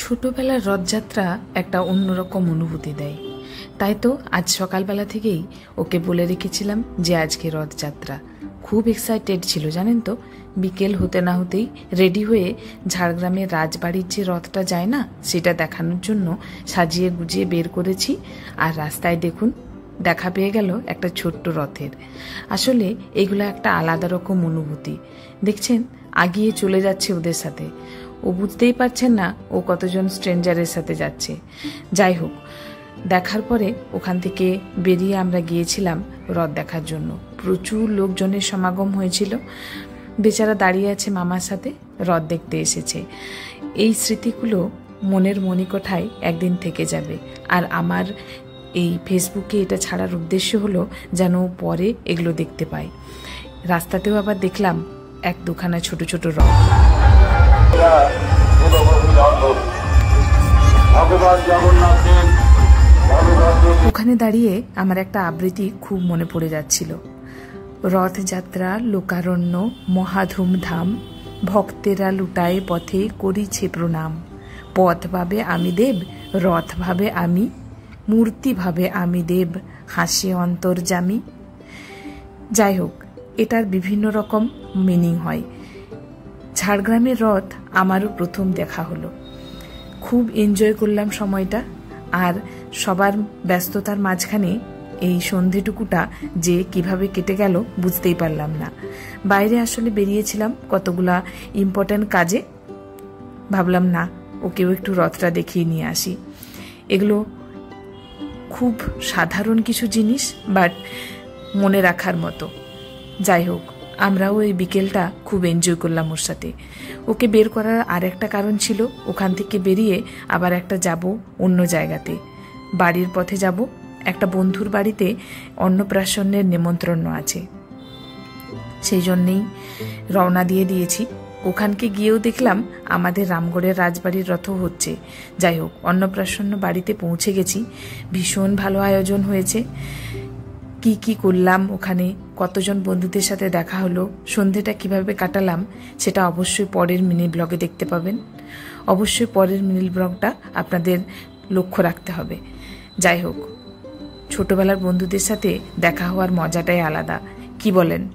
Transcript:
ছোটবেলার রথযাত্রা একটা অন্যরকম অনুভূতি দেয়। তাই তো আজ সকালবেলা থেকেই ওকে বলে রেখেছিলাম যে আজকে রথযাত্রা। খুব এক্সাইটেড ছিল জানেন তো। বিকেল হতে না হতেই রেডি হয়ে ঝাড়গ্রামের রাজবাড়ির যে রথটা যায় না, সেটা দেখানোর জন্য সাজিয়ে গুজিয়ে বের করেছি। আর রাস্তায় দেখুন, দেখা পেয়ে গেল একটা ছোট্ট রথের। আসলে এগুলো একটা আলাদা রকম অনুভূতি। দেখছেন, আগিয়ে চলে যাচ্ছে ওদের সাথে। ও বুঝতেই পারছেন না ও কতজন স্ট্রেঞ্জারের সাথে যাচ্ছে। যাই হোক, দেখার পরে ওখান থেকে বেরিয়ে আমরা গিয়েছিলাম রথ দেখার জন্য। প্রচুর লোকজনের সমাগম হয়েছিল। বেচারা দাঁড়িয়ে আছে মামার সাথে, রথ দেখতে এসেছে। এই স্মৃতিগুলো মনের মণিকোঠায় একদিন থেকে যাবে। আর আমার এই ফেসবুকে এটা ছাড়ার উদ্দেশ্য হলো যেন পরে এগুলো দেখতে পাই। রাস্তাতেও আবার দেখলাম এক দুখানা ছোট ছোট রথ। ওখানে দাঁড়িয়ে আমার একটা আবৃত্তি খুব মনে পড়ে যাচ্ছিল। রথযাত্রা লোকারণ্য মহা ধুমধাম, ভক্তেরা লুটায় পথে করিছে প্রণাম। পথ ভাবে আমি দেব, রথ ভাবে আমি, মূর্তি ভাবে আমি দেব, হাসে অন্তর্যামী। যাই হোক, এটার বিভিন্ন রকম মিনিং হয়। ঝাড়গ্রামের রথ আমারও প্রথম দেখা হলো। খুব এনজয় করলাম সময়টা। আর সবার ব্যস্ততার মাঝখানে এই সন্ধেটুকুটা যে কিভাবে কেটে গেল বুঝতেই পারলাম না। বাইরে আসলে বেরিয়েছিলাম কতগুলা ইম্পর্ট্যান্ট কাজে। ভাবলাম না, ওকেও একটু রথটা দেখিয়ে নিয়ে আসি। এগুলো খুব সাধারণ কিছু জিনিস, বাট মনে রাখার মতো। যাই হোক, আমরাও এই বিকেলটা খুব এনজয় করলাম ওর সাথে। ওকে বের করার আর একটা কারণ ছিল, ওখান থেকে বেরিয়ে আবার একটা যাব অন্য জায়গাতে। বাড়ির পথে যাব, একটা বন্ধুর বাড়িতে অন্নপ্রাশনের নেমন্ত্রণ আছে। সেই জন্যেই রওনা দিয়ে দিয়েছি। ওখানকে গিয়েও দেখলাম আমাদের রামগড়ের রাজবাড়ির রথও হচ্ছে। যাই হোক, অন্নপ্রাশন বাড়িতে পৌঁছে গেছি। ভীষণ ভালো আয়োজন হয়েছে। কি কি করলাম ওখানে, কতজন বন্ধুদের সাথে দেখা হলো, সন্ধেটা কিভাবে কাটালাম, সেটা অবশ্যই পরের মিনি ব্লগে দেখতে পাবেন। অবশ্যই পরের মিনি ব্লগটা আপনাদের লক্ষ্য রাখতে হবে। যাই হোক, ছোটবেলার বন্ধুদের সাথে দেখা হওয়ার মজাটাই আলাদা, কি বলেন?